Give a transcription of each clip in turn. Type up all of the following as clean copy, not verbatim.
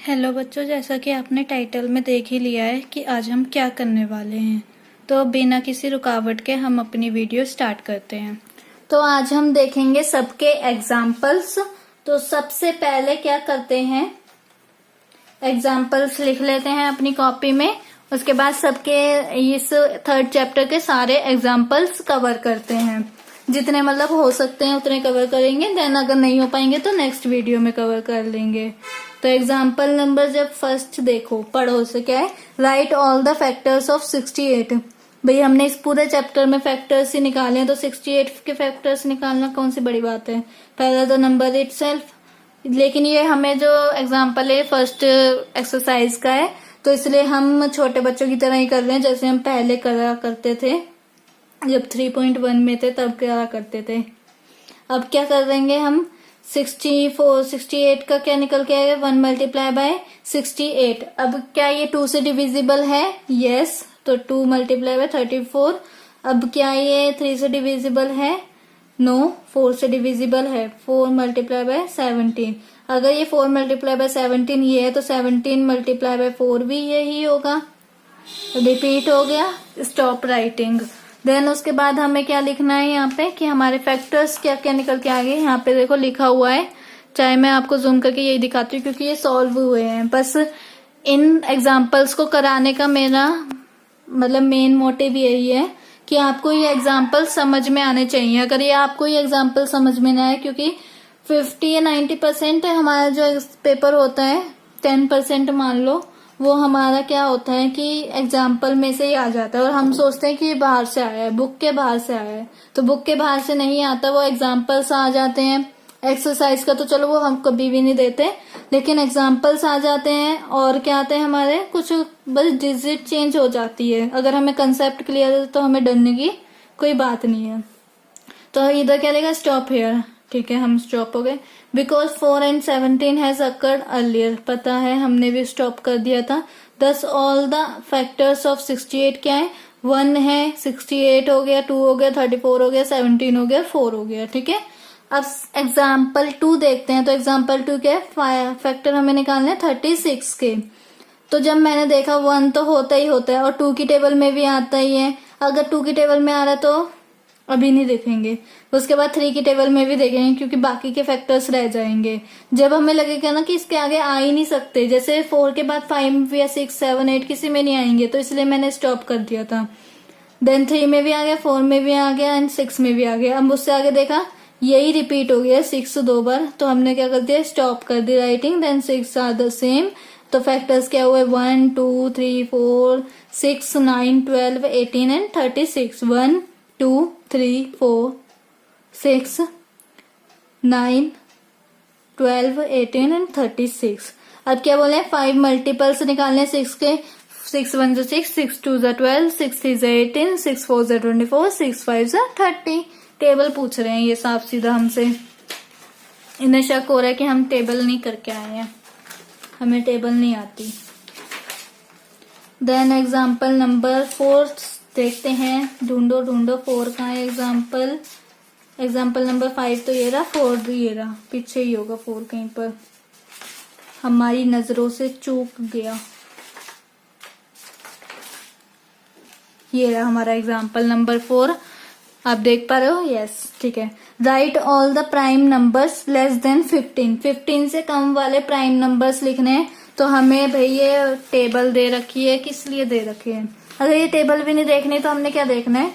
Hello बच्चों, जैसा कि आपने टाइटल में देख ही लिया है कि आज हम क्या करने वाले हैं। तो बिना किसी रुकावट के हम अपनी वीडियो स्टार्ट करते हैं। तो आज हम देखेंगे सबके एग्जाम्पल्स। तो सबसे पहले क्या करते हैं, एग्जाम्पल्स लिख लेते हैं अपनी कॉपी में। उसके बाद सबके इस थर्ड चैप्टर के सारे एग्जाम्पल्स कवर करते हैं। जितने मतलब हो सकते हैं उतने कवर करेंगे। देन अगर नहीं हो पाएंगे तो नेक्स्ट वीडियो में कवर कर लेंगे। तो एग्जाम्पल नंबर जब फर्स्ट देखो, पढ़ो से क्या है, right all the factors of 68। भाई हमने इस पूरे चैप्टर में फैक्टर्स ही निकाले हैं, तो 68 के फैक्टर्स निकालना कौन सी बड़ी बात है। पहला तो नंबर इटसेल्फ। लेकिन ये हमें जो एग्जाम्पल है फर्स्ट एक्सरसाइज का है, तो इसलिए हम छोटे बच्चों की तरह ही कर रहे हैं, जैसे हम पहले करा करते थे जब 3.1 में थे तब करा करते थे। अब क्या कर देंगे हम, 68 का क्या निकल के आएगा, 1 मल्टीप्लाई बाय 68। अब क्या ये 2 से डिविजिबल है, यस, तो 2 मल्टीप्लाई बाय 34। अब क्या ये 3 से डिविजिबल है, नो, 4 से डिविजिबल है, 4 मल्टीप्लाई बाय 17। अगर ये 4 मल्टीप्लाई बाय 17 ये है, तो 17 मल्टीप्लाई बाय 4 भी यही होगा। रिपीट हो गया, स्टॉप राइटिंग। देन उसके बाद हमें क्या लिखना है यहाँ पे कि हमारे फैक्टर्स क्या क्या निकल के आ गए। यहाँ पे देखो लिखा हुआ है, चाहे मैं आपको जूम करके यही दिखाती हूँ क्योंकि ये सॉल्व हुए हैं। बस इन एग्जाम्पल्स को कराने का मेरा मतलब मेन मोटिव यही है कि आपको ये एग्जाम्पल समझ में आने चाहिए। अगर ये आपको ये एग्जाम्पल समझ में ना आए, क्योंकि 50 या 90% हमारा जो पेपर होता है, 10% मान लो, वो हमारा क्या होता है कि एग्जाम्पल में से ही आ जाता है और हम सोचते हैं कि ये बाहर से आया है, बुक के बाहर से आया है। तो बुक के बाहर से नहीं आता, वो एग्जाम्पल्स आ जाते हैं। एक्सरसाइज का तो चलो वो हम कभी भी नहीं देते, लेकिन एग्जाम्पल्स आ जाते हैं और क्या आते हैं हमारे, कुछ बस डिजिट चेंज हो जाती है। अगर हमें कंसेप्ट क्लियर है तो हमें डरने की कोई बात नहीं है। तो इधर क्या लेगा, स्टॉप हेयर, ठीक है, हम स्टॉप हो गए। Because 4 and 17 has occurred earlier, पता है हमने भी स्टॉप कर दिया था। दस ऑल द फैक्टर्स ऑफ 68 क्या है, 1 है, 68 हो गया, 2 हो गया, 34 हो गया, 17 हो गया, 4 हो गया, ठीक है। अब एग्जाम्पल 2 देखते हैं। तो एग्जाम्पल 2 क्या है, फैक्टर हमें निकालने हैं 36 के। तो जब मैंने देखा 1 तो होता ही होता है और 2 की टेबल में भी आता ही है। अगर 2 की टेबल में आ रहा है तो अभी नहीं देखेंगे, उसके बाद 3 की टेबल में भी देखेंगे क्योंकि बाकी के फैक्टर्स रह जाएंगे। जब हमें लगेगा ना कि इसके आगे आ ही नहीं सकते, जैसे 4 के बाद 5 या 6, 7, 8 किसी में नहीं आएंगे, तो इसलिए मैंने स्टॉप कर दिया था। देन 3 में भी आ गया, 4 में भी आ गया एंड 6 में भी आ गया। अब उससे आगे देखा यही रिपीट हो गया 6 2 बार, तो हमने क्या कर दिया, स्टॉप कर दी writing. Then 6 are the same. तो फैक्टर्स क्या हुए, 1 2 3 4 6 9 12 18 एंड 36। 1 2 3 4 6 9 12 18 एंड 36। अब क्या बोले, 5 मल्टीपल्स निकालने 6 के। 6 1 6, 6 2 12, 6 3 18, 6 4 24, 6 5 30। टेबल पूछ रहे हैं ये साफ सीधा हमसे। इन्हें शक हो रहा है कि हम टेबल नहीं करके आए हैं, हमें टेबल नहीं आती। देन एग्जाम्पल नंबर 4 देखते हैं, ढूंढो 4 का है एग्जाम्पल। एग्जाम्पल नंबर 5 तो ये रहा, 4 भी ये रहा, पीछे ही होगा 4 कहीं पर, हमारी नजरों से चूक गया। ये रहा हमारा एग्जाम्पल नंबर 4, आप देख पा रहे हो, यस, ठीक है। Right all the prime numbers less than 15। 15 से कम वाले प्राइम नंबर्स लिखने हैं। तो हमें भाई ये टेबल दे रखी है, किस लिए दे रखी है, अगर ये टेबल भी नहीं देखनी तो हमने क्या देखना है,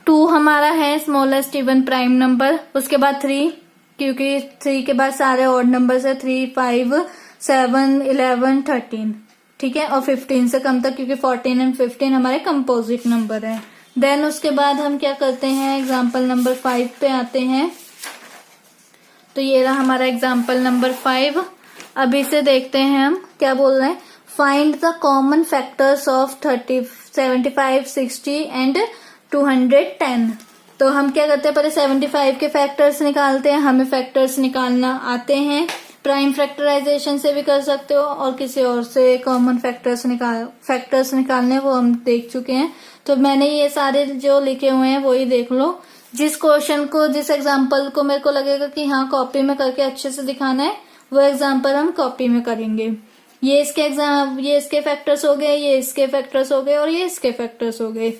2 हमारा है स्मॉलेस्ट इवन प्राइम नंबर, उसके बाद 3, क्योंकि 3 के बाद सारे ऑड नंबर्स है, 3 5 7 11 13, ठीक है, और 15 से कम तक, क्योंकि 14 एंड 15 हमारे कंपोजिट नंबर है। देन उसके बाद हम क्या करते हैं, एग्जाम्पल नंबर 5 पे आते हैं। तो ये रहा हमारा एग्जाम्पल नंबर 5। अभी से देखते हैं हम क्या बोल रहे हैं, find the common factors of 30 75 60 and 210। तो हम क्या करते हैं, पहले 75 के फैक्टर्स निकालते हैं। हमें फैक्टर्स निकालना आते हैं, प्राइम फैक्टराइजेशन से भी कर सकते हो और किसी और से कॉमन फैक्टर्स निकालने वो हम देख चुके हैं। तो मैंने ये सारे जो लिखे हुए हैं वही देख लो। जिस क्वेश्चन को, जिस एग्जाम्पल को मेरे को लगेगा कि हाँ कॉपी में करके अच्छे से दिखाना है, वो एग्जाम्पल हम कॉपी में करेंगे। ये इसके फैक्टर्स हो गए, ये इसके फैक्टर्स हो गए और ये इसके फैक्टर्स हो गए।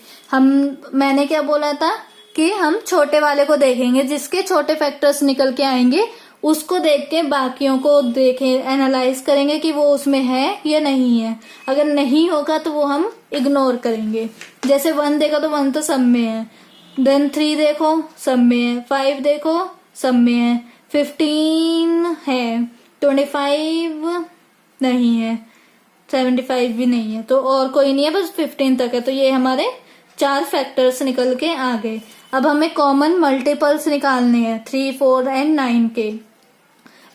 मैंने क्या बोला था कि हम छोटे वाले को देखेंगे, जिसके छोटे फैक्टर्स निकल के आएंगे उसको देख के बाकियों को एनालाइज करेंगे कि वो उसमें है या नहीं है। अगर नहीं होगा तो वो हम इग्नोर करेंगे। जैसे 1 देखो तो 1 तो सब में है, देन 3 देखो सब में है, 5 देखो सब में है, 15 है, 25 नहीं है, 75 भी नहीं है, तो और कोई नहीं है, बस 15 तक है। तो ये हमारे 4 फैक्टर्स निकल के आ गए। अब हमें कॉमन मल्टीपल्स निकालने हैं 3, 4 एंड 9 के।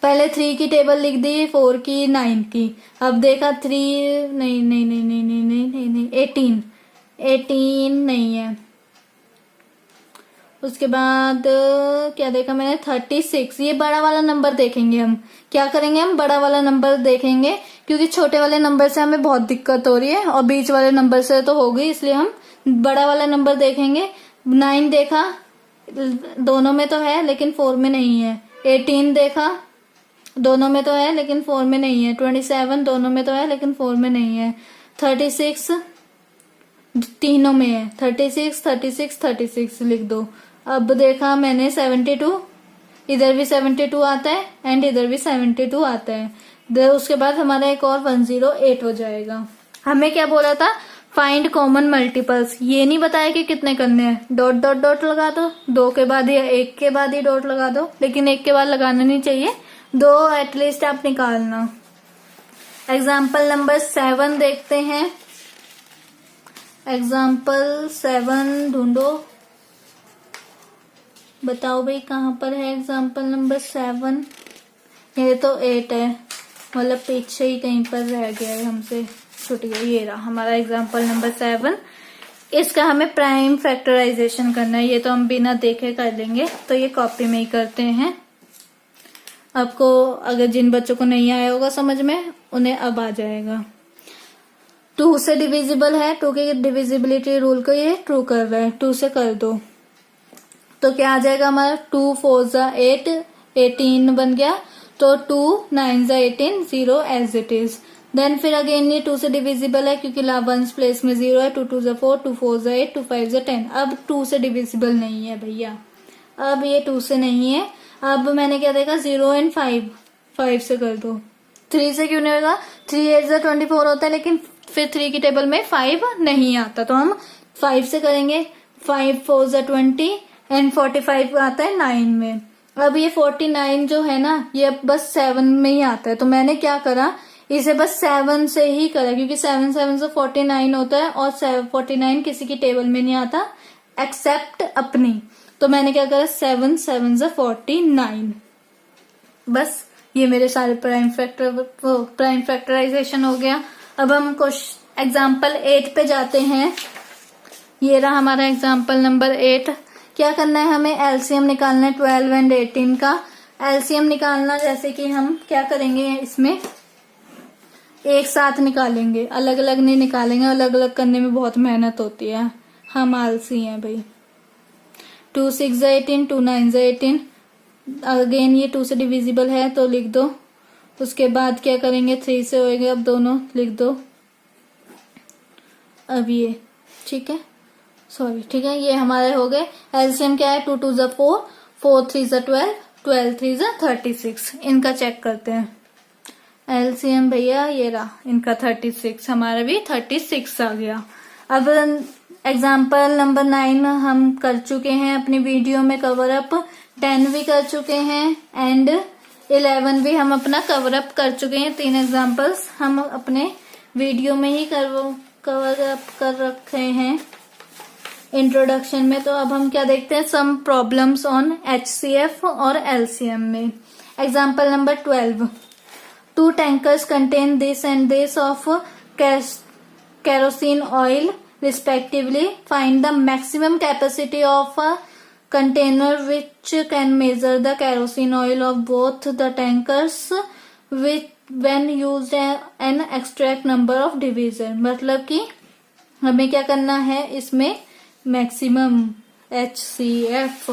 पहले 3 की टेबल लिख दी, 4 की, 9 की। अब देखा 3 नहीं नहीं नहीं नहीं नहीं नहीं नहीं नहीं 18 नहीं है। उसके बाद क्या देखा मैंने, 36। ये बड़ा वाला नंबर देखेंगे हम। क्या करेंगे हम, बड़ा वाला नंबर देखेंगे, क्योंकि छोटे वाले नंबर से हमें बहुत दिक्कत हो रही है और बीच वाले नंबर से तो हो गई, इसलिए हम बड़ा वाला नंबर देखेंगे। 9 देखा, दोनों में तो है लेकिन 4 में नहीं है। 18 देखा, दोनों में तो है लेकिन 4 में नहीं है। 27 दोनों में तो है लेकिन 4 में नहीं है। 36 तीनों में है। 36 36 36 लिख दो। अब देखा मैंने 72, इधर भी 72 आता है एंड इधर भी 72 आता है। उसके बाद हमारा एक और 108 हो जाएगा। हमें क्या बोला था, फाइंड कॉमन मल्टीपल्स। ये नहीं बताया कि कितने करने हैं, डॉट डॉट डॉट लगा दो, 2 के बाद या 1 के बाद ही डॉट लगा दो, लेकिन 1 के बाद लगाना नहीं चाहिए, 2 एटलीस्ट आप निकालना। एग्जाम्पल नंबर 7 देखते हैं। एग्जाम्पल 7 ढूंढो, बताओ भाई कहाँ पर है एग्जाम्पल नंबर 7। ये तो 8 है, मतलब पीछे ही कहीं पर रह गया है, हमसे छूट गया। ये रहा हमारा एग्जाम्पल नंबर 7। इसका हमें प्राइम फैक्टराइजेशन करना है। ये तो हम बिना देखे कर लेंगे, तो ये कॉपी में ही करते हैं। आपको अगर जिन बच्चों को नहीं आया होगा समझ में, उन्हें अब आ जाएगा। 2 से डिविजिबल है, 2 की डिविजिबिलिटी रूल को ये ट्रू कर रहा है, 2 से कर दो तो क्या आ जाएगा हमारा, 2 4 जा 8, 18 बन गया। तो 2 9 जा 18, 0 एज इट इज। देन फिर अगेन ये 2 से डिविजिबल है क्योंकि वंस प्लेस में 0 है। 2 2 जा 4, 2 4 जा 8, 2 5 जा 10। अब 2 से डिविजिबल नहीं है भैया, अब ये 2 से नहीं है। अब मैंने क्या देखा, 0 एंड 5 से कर दो। 3 से क्यों नहीं होगा, 3 8 जा 24 होता है, लेकिन फिर 3 की टेबल में 5 नहीं आता, तो हम 5 से करेंगे। 5 4 जा 20 एंड 45 आता है 9 में। अब ये 49 जो है ना, ये बस 7 में ही आता है, तो मैंने क्या करा, इसे बस 7 से ही करा, क्योंकि 7 7 से 49 होता है और 49 किसी की टेबल में नहीं आता एक्सेप्ट अपनी। तो मैंने क्या करा, 7 7 से 49। बस ये मेरे सारे प्राइम फैक्टराइजेशन हो गया। अब हम कुछ एग्जाम्पल 8 पे जाते हैं। ये रहा हमारा एग्जाम्पल नंबर 8। क्या करना है, हमें एलसीएम निकालना है 12 एंड 18 का। एलसीएम निकालना जैसे कि हम क्या करेंगे, इसमें एक साथ निकालेंगे, अलग अलग नहीं निकालेंगे, अलग अलग करने में बहुत मेहनत होती है, हम आलसी हैं भाई। 2 6 जा 18, 2 9 जा 18। अगेन ये 2 से डिविजिबल है तो लिख दो। उसके बाद क्या करेंगे, 3 से होएंगे, अब दोनों लिख दो। अब ये ठीक है, सॉरी ठीक है, ये हमारे हो गए। एलसीएम क्या है, 2 2 जा 4, 4 3 जा 12, 12 3 जा 36। इनका चेक करते हैं एलसीएम भैया, ये रहा इनका 36, हमारा भी 36 आ गया। अब एग्जाम्पल नंबर 9 हम कर चुके हैं अपनी वीडियो में कवर अप, 10 भी कर चुके हैं एंड 11 भी हम अपना कवर अप कर चुके हैं। 3 एग्जाम्पल्स हम अपने वीडियो में ही कवर अप कर रखे हैं इंट्रोडक्शन में। तो अब हम क्या देखते हैं, सम प्रॉब्लम्स ऑन एचसीएफ और एलसीएम में। Example number 12, 2 tankers contain this and this of kerosene oil respectively. Find the maximum capacity of a container which can measure the kerosene oil of both the tankers when used and extract number of division। मतलब कि हमें क्या करना है, इसमें maximum HCF,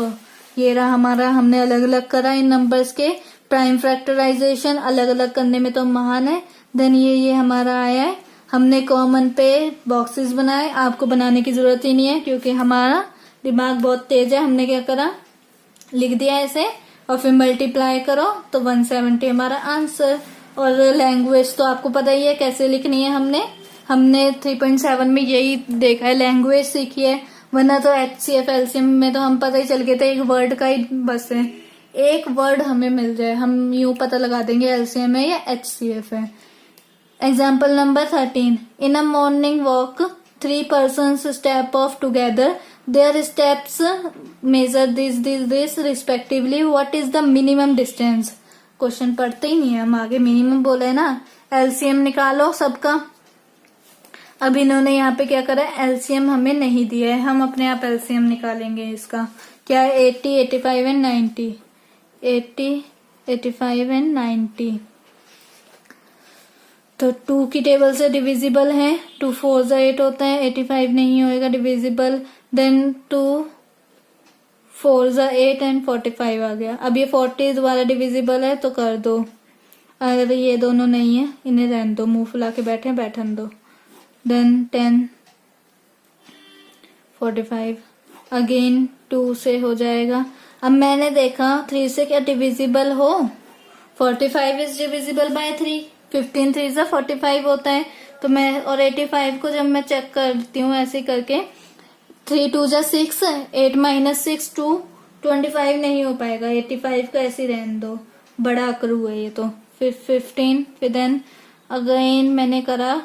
ये रहा हमारा, हमने अलग अलग करा इन नंबर्स के प्राइम फैक्टराइजेशन अलग अलग करने में तो महान है। देन ये हमारा आया है, हमने कॉमन पे बॉक्सेस बनाए, आपको बनाने की जरूरत ही नहीं है क्योंकि हमारा दिमाग बहुत तेज है। हमने क्या करा, लिख दिया ऐसे और फिर मल्टीप्लाई करो तो 170 हमारा आंसर। और लैंग्वेज तो आपको पता ही है कैसे लिखनी है, हमने 3.7 में यही देखा है, लैंग्वेज सीखी है। वरना तो HCF LCM में तो हम पता ही चल गए थे, एक वर्ड का ही बस है, एक वर्ड हमें मिल जाए हम यूं पता लगा देंगे LCM है या HCF है। Example number 13, in a morning walk 3 persons step off together, their steps measure this respectively, what is the minimum distance। Question पढ़ते ही नहीं है हम, आगे मिनिमम बोला है ना, LCM निकालो सबका। अब इन्होंने यहाँ पे क्या करा है, LCM हमें नहीं दिया है, हम अपने आप LCM निकालेंगे इसका। क्या है 80, 85 एंड 90, 80, 85 एंड 90। तो 2 की टेबल से डिविजिबल है, 2 4 8 होता है, 85 नहीं होएगा डिविजिबल। देन 2 4 8 एंड 45 आ गया। अब ये 40 दोबारा डिविजिबल है तो कर दो, अगर ये दोनों नहीं है इन्हें रहने दो, मुंह फुला के बैठन दो। देन 10 45 अगेन 2 से हो जाएगा। अब मैंने देखा 3 से क्या डिविजिबल हो, 45 इज डिविजिबल बाय 3, 15 3 से 45 होता है। तो मैं और 85 को जब मैं चेक करती हूँ ऐसे करके, 3 2 जा 6, 8 माइनस 6 2, 25 नहीं हो पाएगा, 85 को ऐसे रहने दो, बड़ा अकरू है ये तो। फिर 15, फिर देन अगेन मैंने करा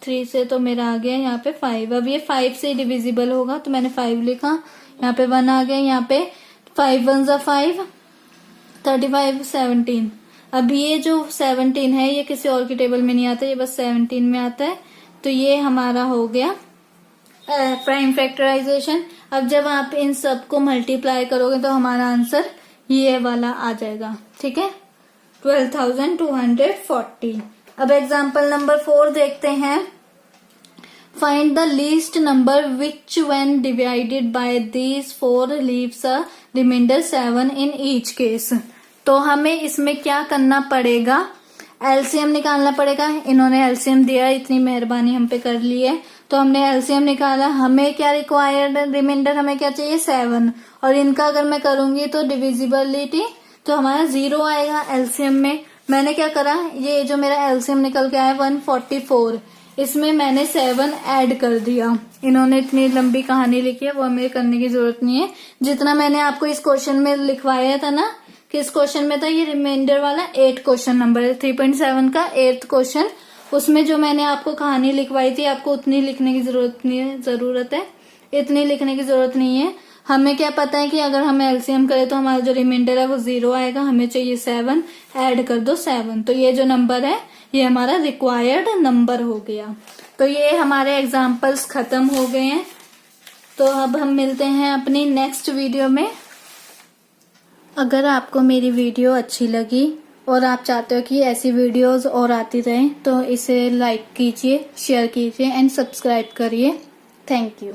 3 से तो मेरा आ गया यहाँ पे 5। अब ये 5 से डिविजिबल होगा तो मैंने 5 लिखा, यहाँ पे 1 आ गया, यहाँ पे 5 1 जा 5, 35 17। अब ये जो 17 है ये किसी और की टेबल में नहीं आता, ये बस 17 में आता है। तो ये हमारा हो गया प्राइम फैक्टराइजेशन। अब जब आप इन सब को मल्टीप्लाई करोगे तो हमारा आंसर ये वाला आ जाएगा, ठीक है, 12,240। अब एग्जाम्पल नंबर 4 देखते हैं। Find the least number which when divided by these 4 leaves a reminder 7 in each case. तो हमें इसमें क्या करना पड़ेगा, LCM निकालना पड़ेगा। इन्होंने LCM दिया, इतनी मेहरबानी हम पे कर ली है, तो हमने LCM निकाला। हमें क्या रिक्वायर्ड रिमाइंडर, हमें क्या चाहिए 7, और इनका अगर मैं करूंगी तो डिविजिबिलिटी तो हमारा 0 आएगा LCM में। मैंने क्या करा, ये जो मेरा LCM निकल के आया 144, इसमें मैंने 7 ऐड कर दिया। इन्होंने इतनी लंबी कहानी लिखी है, वो हमें करने की जरूरत नहीं है। जितना मैंने आपको इस क्वेश्चन में लिखवाया था ना, कि इस क्वेश्चन में था ये रिमाइंडर वाला 8 क्वेश्चन नंबर 3.7 का 8th क्वेश्चन, उसमें जो मैंने आपको कहानी लिखवाई थी आपको उतनी लिखने की जरूरत है, इतनी लिखने की जरूरत नहीं है। हमें क्या पता है कि अगर हम LCM करें तो हमारा जो रिमाइंडर है वो 0 आएगा, हमें चाहिए 7, ऐड कर दो 7। तो ये जो नंबर है ये हमारा रिक्वायर्ड नंबर हो गया। तो ये हमारे एग्जाम्पल्स खत्म हो गए हैं। तो अब हम मिलते हैं अपनी नेक्स्ट वीडियो में। अगर आपको मेरी वीडियो अच्छी लगी और आप चाहते हो कि ऐसी वीडियोस और आती रहें तो इसे लाइक कीजिए, शेयर कीजिए एंड सब्सक्राइब करिए। Thank you.